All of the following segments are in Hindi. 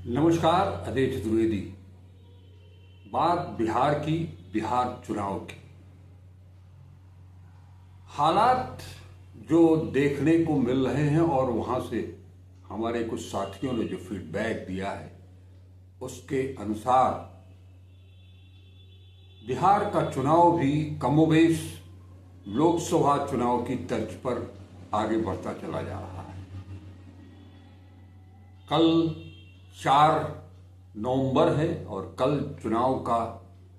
नमस्कार। अजय चतुर्वेदी। बात बिहार की, बिहार चुनाव की। हालात जो देखने को मिल रहे हैं और वहां से हमारे कुछ साथियों ने जो फीडबैक दिया है उसके अनुसार बिहार का चुनाव भी कमोबेश लोकसभा चुनाव की तर्ज पर आगे बढ़ता चला जा रहा है। कल 4 नवंबर है और कल चुनाव का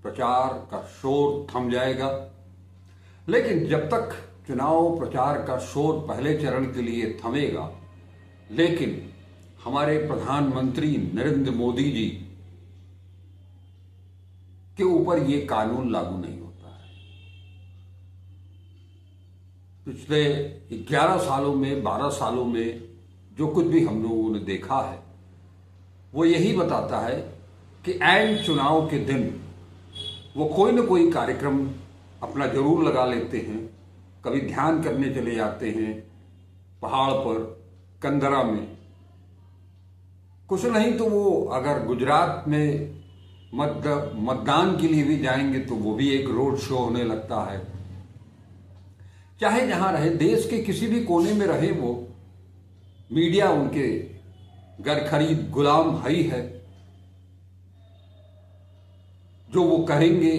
प्रचार का शोर थम जाएगा। लेकिन जब तक चुनाव प्रचार का शोर पहले चरण के लिए थमेगा, लेकिन हमारे प्रधानमंत्री नरेंद्र मोदी जी के ऊपर ये कानून लागू नहीं होता है। पिछले 11 सालों में, 12 सालों में जो कुछ भी हम लोगों ने देखा है वो यही बताता है कि ऐन चुनाव के दिन वो कोई न कोई कार्यक्रम अपना जरूर लगा लेते हैं। कभी ध्यान करने चले जाते हैं पहाड़ पर, कंदरा में। कुछ नहीं तो वो अगर गुजरात में मतदान के लिए भी जाएंगे तो वो भी एक रोड शो होने लगता है। चाहे जहां रहे, देश के किसी भी कोने में रहे, वो मीडिया उनके घर खरीद गुलाम ही है। जो वो करेंगे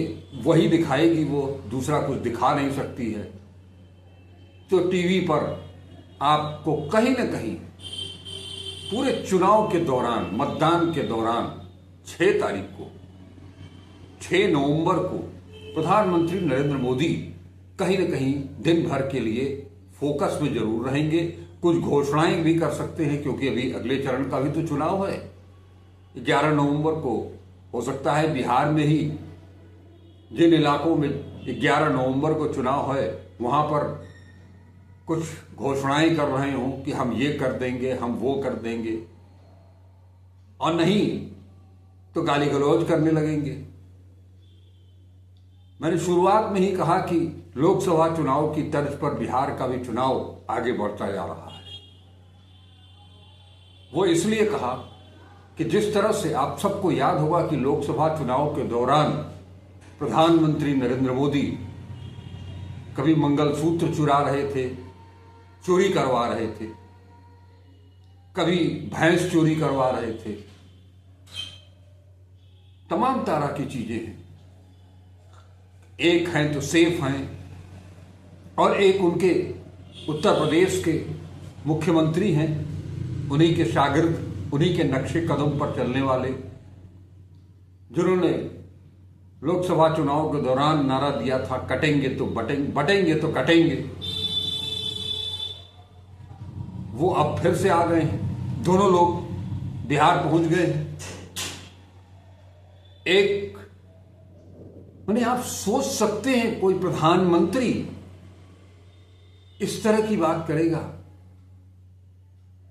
वही दिखाएगी, वो दूसरा कुछ दिखा नहीं सकती है। तो टीवी पर आपको कहीं ना कहीं पूरे चुनाव के दौरान, मतदान के दौरान 6 तारीख को, 6 नवंबर को प्रधानमंत्री नरेंद्र मोदी कहीं ना कहीं दिन भर के लिए फोकस में जरूर रहेंगे। कुछ घोषणाएं भी कर सकते हैं क्योंकि अभी अगले चरण का भी तो चुनाव है। 11 नवंबर को हो सकता है बिहार में ही जिन इलाकों में 11 नवंबर को चुनाव है वहां पर कुछ घोषणाएं कर रहे हों कि हम ये कर देंगे, हम वो कर देंगे, और नहीं तो गाली गलौज करने लगेंगे। मैंने शुरुआत में ही कहा कि लोकसभा चुनाव की तर्ज पर बिहार का भी चुनाव आगे बढ़ता जा रहा है। वो इसलिए कहा कि जिस तरह से आप सबको याद होगा कि लोकसभा चुनाव के दौरान प्रधानमंत्री नरेंद्र मोदी कभी मंगलसूत्र चुरा रहे थे, चोरी करवा रहे थे, कभी भैंस चोरी करवा रहे थे, तमाम तरह की चीजें हैं। एक हैं तो सेफ हैं, और एक उनके उत्तर प्रदेश के मुख्यमंत्री हैं, उन्हीं के शागिर्द, उन्हीं के नक्शे कदम पर चलने वाले, जिन्होंने लोकसभा चुनाव के दौरान नारा दिया था कटेंगे तो बटेंगे, बटेंगे तो कटेंगे। वो अब फिर से आ गए हैं। दोनों लोग बिहार पहुंच गए हैं। एक माने आप सोच सकते हैं कोई प्रधानमंत्री इस तरह की बात करेगा?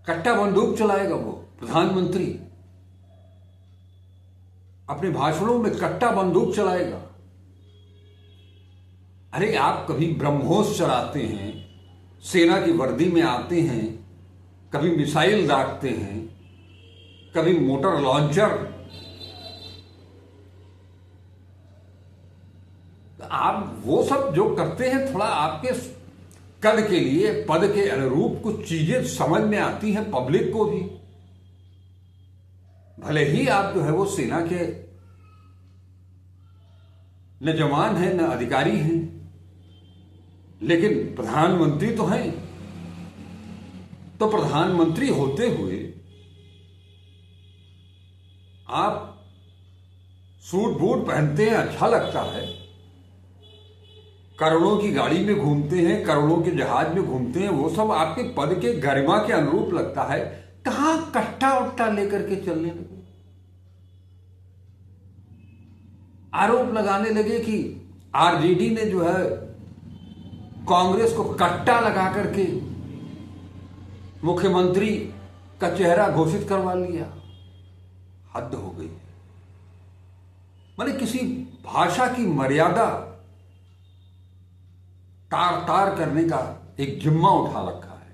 कट्टा बंदूक चलाएगा वो प्रधानमंत्री, अपने भाषणों में कट्टा बंदूक चलाएगा। अरे आप कभी ब्रह्मोस चलाते हैं, सेना की वर्दी में आते हैं, कभी मिसाइल दागते हैं, कभी मोटर लॉन्चर। आप वो सब जो करते हैं, थोड़ा आपके कद के लिए, पद के अनुरूप कुछ चीजें समझ में आती हैं पब्लिक को भी। भले ही आप जो है वो सेना के न जवान हैं न अधिकारी हैं, लेकिन प्रधानमंत्री तो हैं। तो प्रधानमंत्री होते हुए आप सूट बूट पहनते हैं, अच्छा लगता है, करोड़ों की गाड़ी में घूमते हैं, करोड़ों के जहाज में घूमते हैं, वो सब आपके पद के गरिमा के अनुरूप लगता है। कहां कट्टा उट्टा लेकर के चलने लगे, आरोप लगाने लगे कि आरजेडी ने जो है कांग्रेस को कट्टा लगा करके मुख्यमंत्री का चेहरा घोषित करवा लिया। हद हो गई। माने किसी भाषा की मर्यादा तार तार करने का एक जिम्मा उठा रखा है।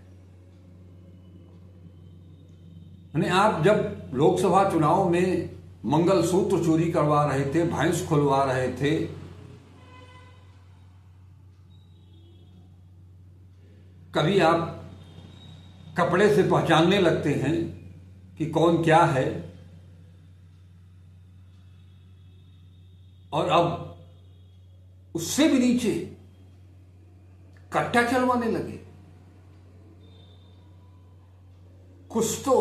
यानी आप जब लोकसभा चुनाव में मंगलसूत्र चोरी करवा रहे थे, भैंस खुलवा रहे थे, कभी आप कपड़े से पहचानने लगते हैं कि कौन क्या है, और अब उससे भी नीचे कट्टा चलवाने लगे। कुछ तो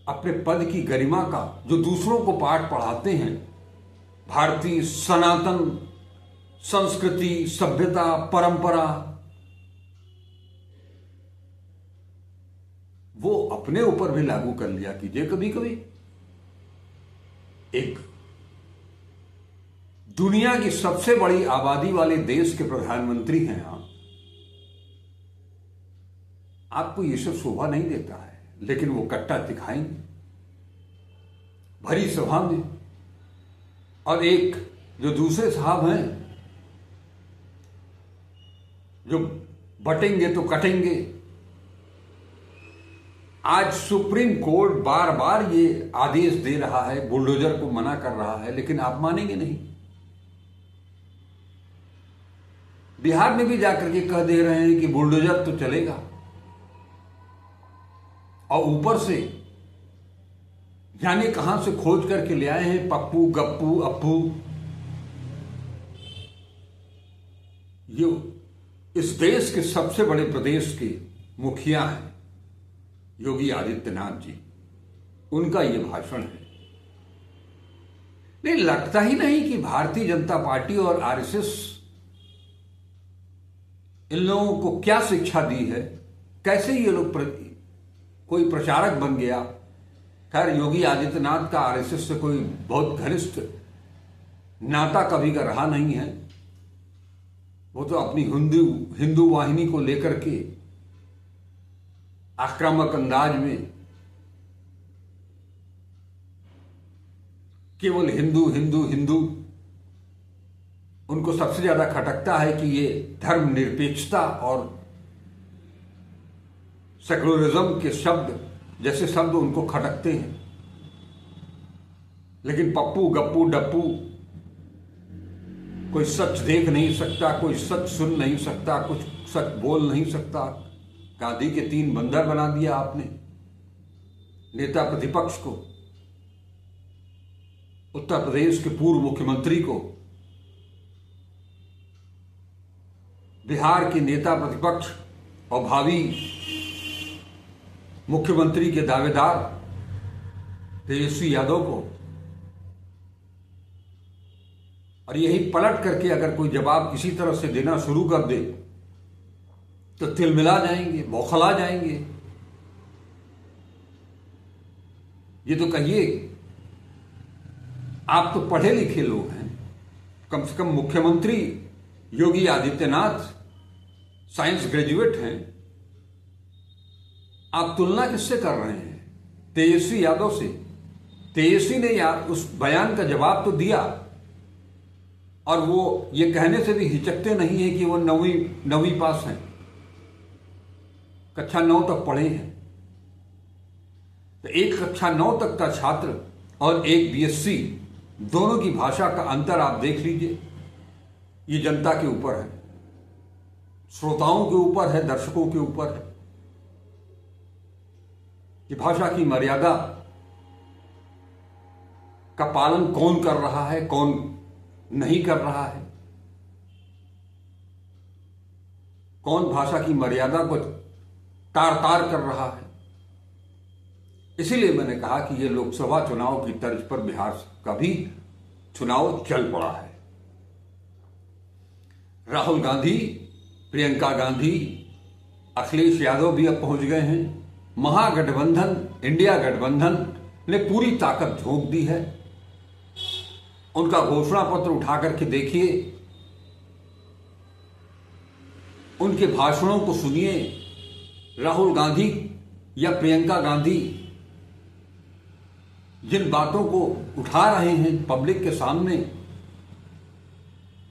अपने पद की गरिमा का जो दूसरों को पाठ पढ़ाते हैं, भारतीय सनातन संस्कृति, सभ्यता, परंपरा, वो अपने ऊपर भी लागू कर लिया कीजिए कभी कभी। एक दुनिया की सबसे बड़ी आबादी वाले देश के प्रधानमंत्री हैं आप, आपको ये सब शोभा नहीं देता है, लेकिन वो कट्टा दिखाएंगे भरी सभा में। और एक जो दूसरे साहब हैं जो बटेंगे तो कटेंगे। आज सुप्रीम कोर्ट बार बार ये आदेश दे रहा है, बुलडोजर को मना कर रहा है, लेकिन आप मानेंगे नहीं। बिहार में भी जाकर के कह दे रहे हैं कि बुलडोजर तो चलेगा, और ऊपर से जाने कहां से खोज करके ले आए हैं पप्पू, गप्पू, अप्पू। ये इस देश के सबसे बड़े प्रदेश के मुखिया हैं योगी आदित्यनाथ जी, उनका ये भाषण है। नहीं, लगता ही नहीं कि भारतीय जनता पार्टी और आरएसएस इन लोगों को क्या शिक्षा दी है, कैसे ये लोग कोई प्रचारक बन गया। खैर, योगी आदित्यनाथ का आरएसएस से कोई बहुत घनिष्ठ नाता कभी का रहा नहीं है। वो तो अपनी हिंदू वाहिनी को लेकर के आक्रामक अंदाज में केवल हिंदू हिंदू हिंदू, उनको सबसे ज्यादा खटकता है कि ये धर्मनिरपेक्षता और सेकुलरिज्म के शब्द जैसे शब्द उनको खटकते हैं। लेकिन पप्पू, गप्पू, डप्पू कोई सच देख नहीं सकता, कोई सच सुन नहीं सकता, कुछ सच बोल नहीं सकता। गांधी के 3 बंदर बना दिया आपने नेता प्रतिपक्ष को, उत्तर प्रदेश के पूर्व मुख्यमंत्री को, बिहार के नेता प्रतिपक्ष और भावी मुख्यमंत्री के दावेदार तेजस्वी यादव को। और यही पलट करके अगर कोई जवाब किसी तरह से देना शुरू कर दे तो तिलमिला जाएंगे, बौखला जाएंगे। ये तो कहिए, आप तो पढ़े लिखे लोग हैं, कम से कम मुख्यमंत्री योगी आदित्यनाथ साइंस ग्रेजुएट हैं। आप तुलना किससे कर रहे हैं? तेजस्वी यादव से। तेजस्वी ने यार उस बयान का जवाब तो दिया, और वो ये कहने से भी हिचकते नहीं है कि वो नवीं पास हैं, कक्षा 9 तक पढ़े हैं। तो एक कक्षा 9 तक का छात्र और एक बीएससी, दोनों की भाषा का अंतर आप देख लीजिए। ये जनता के ऊपर है, श्रोताओं के ऊपर है, दर्शकों के ऊपर है कि भाषा की मर्यादा का पालन कौन कर रहा है, कौन नहीं कर रहा है, कौन भाषा की मर्यादा को तार तार कर रहा है। इसीलिए मैंने कहा कि ये लोकसभा चुनाव की तर्ज पर बिहार का भी चुनाव चल पड़ा है। राहुल गांधी, प्रियंका गांधी, अखिलेश यादव भी अब पहुंच गए हैं। महागठबंधन, इंडिया गठबंधन ने पूरी ताकत झोंक दी है। उनका घोषणा पत्र उठा करके देखिए, उनके भाषणों को सुनिए। राहुल गांधी या प्रियंका गांधी जिन बातों को उठा रहे हैं पब्लिक के सामने,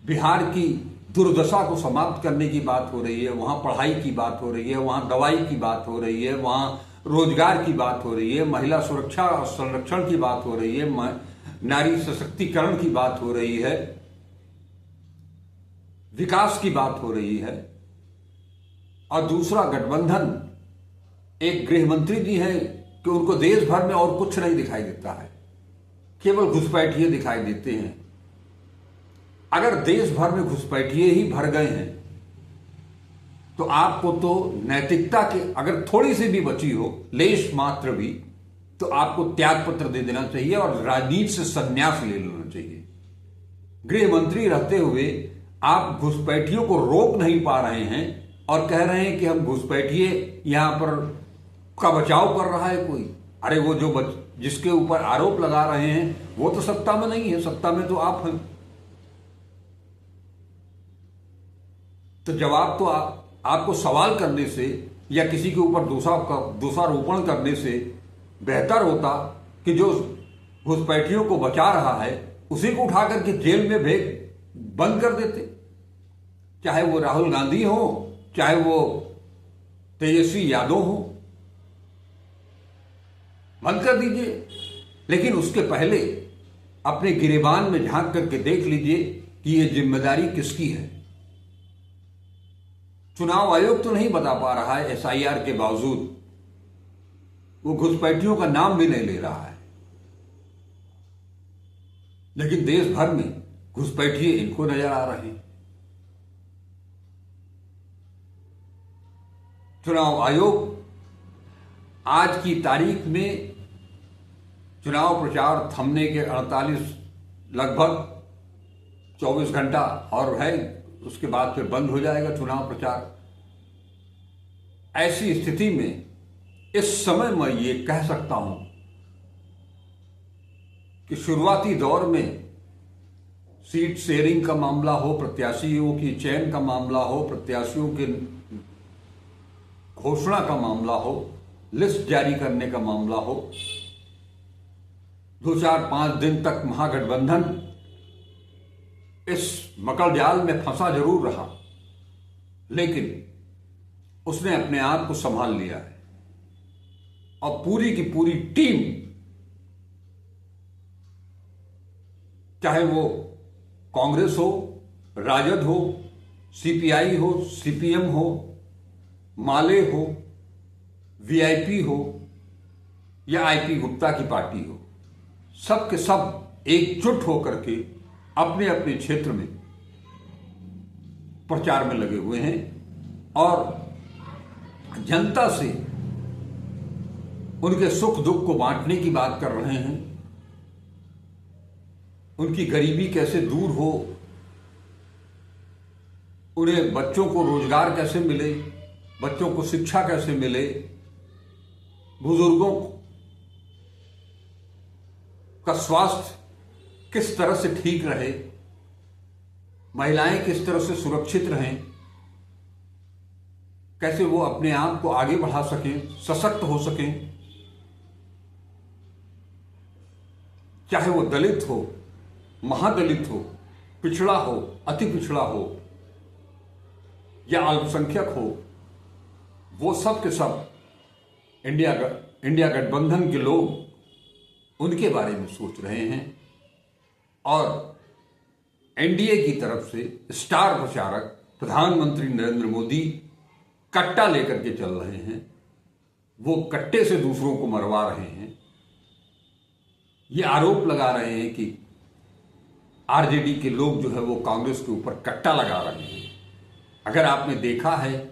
बिहार की दुर्दशा को समाप्त करने की बात हो रही है, वहां पढ़ाई की बात हो रही है, वहां दवाई की बात हो रही है, वहां रोजगार की बात हो रही है, महिला सुरक्षा और संरक्षण की बात हो रही है, नारी सशक्तिकरण की बात हो रही है, विकास की बात हो रही है। और दूसरा गठबंधन एक गृह मंत्री जी हैं कि उनको देश भर में और कुछ नहीं दिखाई देता है, केवल घुसपैठिए दिखाई देते हैं। अगर देश भर में घुसपैठिए ही भर गए हैं तो आपको तो नैतिकता के अगर थोड़ी सी भी बची हो, लेश मात्र भी, तो आपको त्याग पत्र दे देना चाहिए और राजनीति से संन्यास ले लेना चाहिए। गृह मंत्री रहते हुए आप घुसपैठियों को रोक नहीं पा रहे हैं और कह रहे हैं कि हम घुसपैठिए यहां पर का बचाव कर रहा है कोई। अरे वो जो जिसके ऊपर आरोप लगा रहे हैं वो तो सत्ता में नहीं है, सत्ता में तो आप हैं। तो जवाब तो आपको सवाल करने से या किसी के ऊपर दोषारोपण करने से बेहतर होता कि जो घुसपैठियों को बचा रहा है उसी को उठा करके जेल में बंद कर देते। चाहे वो राहुल गांधी हो, चाहे वो तेजस्वी यादव हो, बंद कर दीजिए। लेकिन उसके पहले अपने गिरेबान में झांक करके देख लीजिए कि ये जिम्मेदारी किसकी है। चुनाव आयोग तो नहीं बता पा रहा है एसआईआर के बावजूद, वो घुसपैठियों का नाम भी नहीं ले रहा है, लेकिन देश भर में घुसपैठिए इनको नजर आ रहे हैं। चुनाव आयोग आज की तारीख में चुनाव प्रचार थमने के 48 लगभग 24 घंटा और है, उसके बाद फिर बंद हो जाएगा चुनाव प्रचार। ऐसी स्थिति में इस समय मैं ये कह सकता हूं कि शुरुआती दौर में सीट शेयरिंग का मामला हो, प्रत्याशियों की चयन का मामला हो, प्रत्याशियों के घोषणा का मामला हो, लिस्ट जारी करने का मामला हो, 2-4-5 दिन तक महागठबंधन इस मकड़ जाल में फंसा जरूर रहा, लेकिन उसने अपने आप को संभाल लिया है और पूरी की पूरी टीम, चाहे वो कांग्रेस हो, राजद हो, सीपीआई हो, सीपीएम हो, माले हो, वीआईपी हो या आईपी गुप्ता की पार्टी हो, सब के सब एकजुट होकर के अपने अपने क्षेत्र में प्रचार में लगे हुए हैं और जनता से उनके सुख दुख को बांटने की बात कर रहे हैं। उनकी गरीबी कैसे दूर हो, उन्हें बच्चों को रोजगार कैसे मिले, बच्चों को शिक्षा कैसे मिले, बुजुर्गों का स्वास्थ्य किस तरह से ठीक रहे, महिलाएं किस तरह से सुरक्षित रहें, कैसे वो अपने आप को आगे बढ़ा सकें, सशक्त हो सकें, चाहे वो दलित हो, महादलित हो, पिछड़ा हो, अति पिछड़ा हो या अल्पसंख्यक हो, वो सब के सब इंडिया गठबंधन के लोग उनके बारे में सोच रहे हैं और एनडीए की तरफ से स्टार प्रचारक प्रधानमंत्री नरेंद्र मोदी कट्टा लेकर के चल रहे हैं। वो कट्टे से दूसरों को मरवा रहे हैं। ये आरोप लगा रहे हैं कि आरजेडी के लोग जो है वो कांग्रेस के ऊपर कट्टा लगा रहे हैं। अगर आपने देखा है,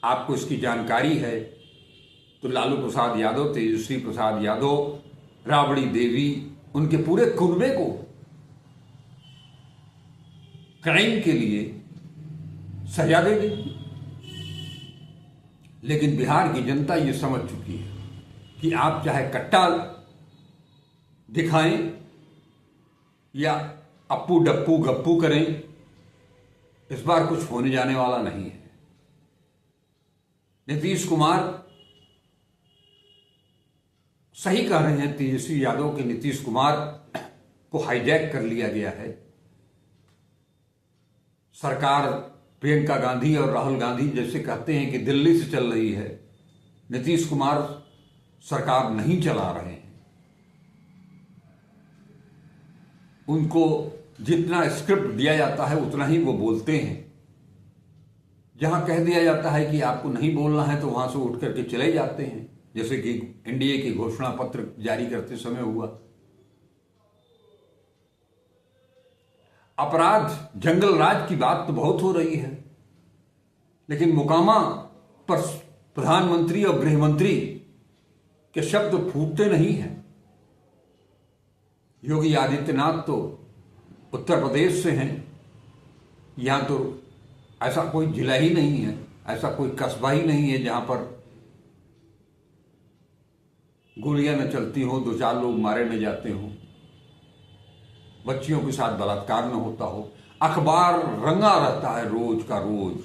आपको इसकी जानकारी है, तो लालू प्रसाद यादव, तेजस्वी प्रसाद यादव, राबड़ी देवी, उनके पूरे कुनबे को क्राइम के लिए सजा दे देगी। लेकिन बिहार की जनता ये समझ चुकी है कि आप चाहे कट्टा दिखाएं या अप्पू डप्पू गप्पू करें, इस बार कुछ होने जाने वाला नहीं है। नीतीश कुमार सही कह रहे हैं तेजस्वी यादव के, नीतीश कुमार को हाईजैक कर लिया गया है। सरकार प्रियंका गांधी और राहुल गांधी जैसे कहते हैं कि दिल्ली से चल रही है, नीतीश कुमार सरकार नहीं चला रहे हैं। उनको जितना स्क्रिप्ट दिया जाता है उतना ही वो बोलते हैं। जहां कह दिया जाता है कि आपको नहीं बोलना है तो वहां से उठ करके चले जाते हैं, जैसे कि एनडीए की घोषणा पत्र जारी करते समय हुआ। अपराध जंगल राज की बात तो बहुत हो रही है, लेकिन मुकामा पर प्रधानमंत्री और गृहमंत्री के शब्द फूटते नहीं हैं। योगी आदित्यनाथ तो उत्तर प्रदेश से हैं, यहां तो ऐसा कोई जिला ही नहीं है, ऐसा कोई कस्बा ही नहीं है जहां पर गोलियां न चलती हो, 2-4 लोग मारे न जाते हों, बच्चियों के साथ बलात्कार न होता हो। अखबार रंगा रहता है रोज का रोज।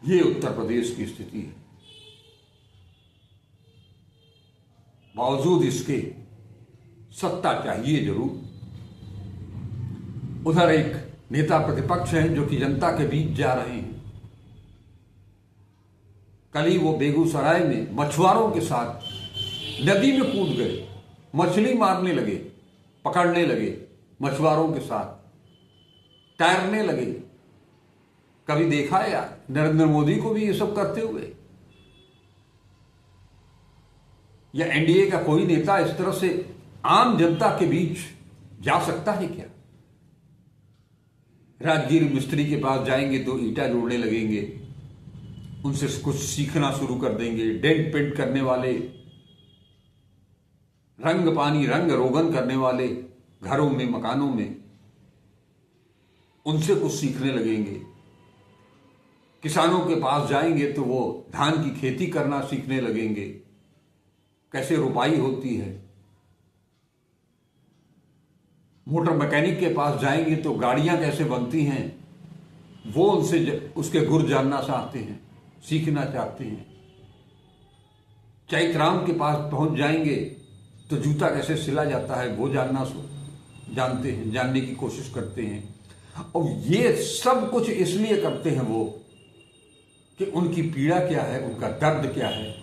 ये उत्तर प्रदेश की स्थिति है। बावजूद इसके सत्ता चाहिए जरूर। उधर एक नेता प्रतिपक्ष हैं जो कि जनता के बीच जा रहे हैं। कल ही वो बेगूसराय में मछुआरों के साथ नदी में कूद गए, मछली मारने लगे, पकड़ने लगे, मछुआरों के साथ तैरने लगे। कभी देखा है यार नरेंद्र मोदी को भी ये सब करते हुए? या एनडीए का कोई नेता इस तरह से आम जनता के बीच जा सकता है क्या? राजगीर मिस्त्री के पास जाएंगे तो ईंटा जोड़ने लगेंगे, उनसे कुछ सीखना शुरू कर देंगे। डेंट पेंट करने वाले, रंग पानी रंग रोगन करने वाले घरों में, मकानों में, उनसे कुछ सीखने लगेंगे। किसानों के पास जाएंगे तो वो धान की खेती करना सीखने लगेंगे, कैसे रुपाई होती है। मोटर मैकेनिक के पास जाएंगे तो गाड़ियां कैसे बनती हैं, वो उनसे उसके गुर जानना चाहते हैं, सीखना चाहते हैं। चैतराम के पास पहुंच जाएंगे तो जूता कैसे सिला जाता है वो जानते हैं, जानने की कोशिश करते हैं। और ये सब कुछ इसलिए करते हैं वो कि उनकी पीड़ा क्या है, उनका दर्द क्या है,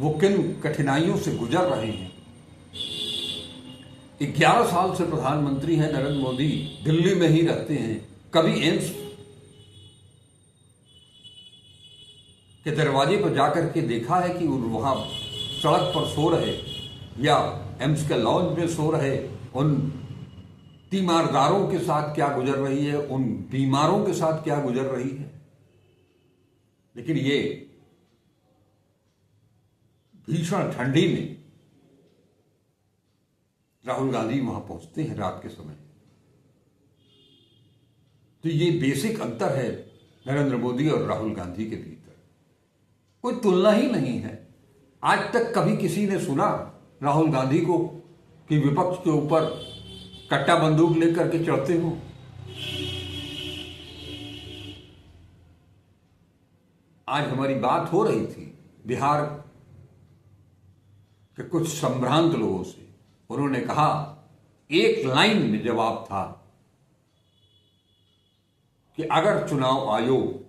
वो किन कठिनाइयों से गुजर रहे हैं। 11 साल से प्रधानमंत्री हैं नरेंद्र मोदी, दिल्ली में ही रहते हैं। कभी एम्स के दरवाजे पर जाकर के देखा है कि वहां सड़क पर सो रहे या एम्स के लॉन्ज में सो रहे उन तीमारदारों के साथ क्या गुजर रही है, उन बीमारों के साथ क्या गुजर रही है? लेकिन ये भीषण ठंडी में राहुल गांधी वहां पहुंचते हैं रात के समय। तो ये बेसिक अंतर है नरेंद्र मोदी और राहुल गांधी के भीतर, कोई तुलना ही नहीं है। आज तक कभी किसी ने सुना राहुल गांधी को कि विपक्ष के ऊपर कट्टा बंदूक लेकर के चढ़ते हो? आज हमारी बात हो रही थी बिहार के कुछ संभ्रांत लोगों से। उन्होंने कहा, एक लाइन में जवाब था कि अगर चुनाव आयोग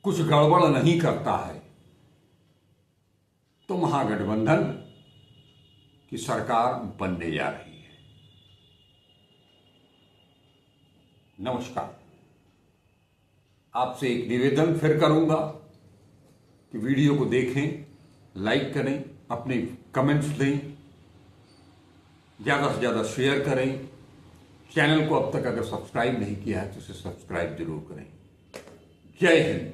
कुछ गड़बड़ नहीं करता है तो महागठबंधन की सरकार बनने जा रही है। नमस्कार। आपसे एक निवेदन फिर करूंगा कि वीडियो को देखें, लाइक करें, अपने कमेंट्स दें, ज़्यादा से ज़्यादा शेयर करें। चैनल को अब तक अगर सब्सक्राइब नहीं किया है तो इसे सब्सक्राइब जरूर करें। जय हिंद।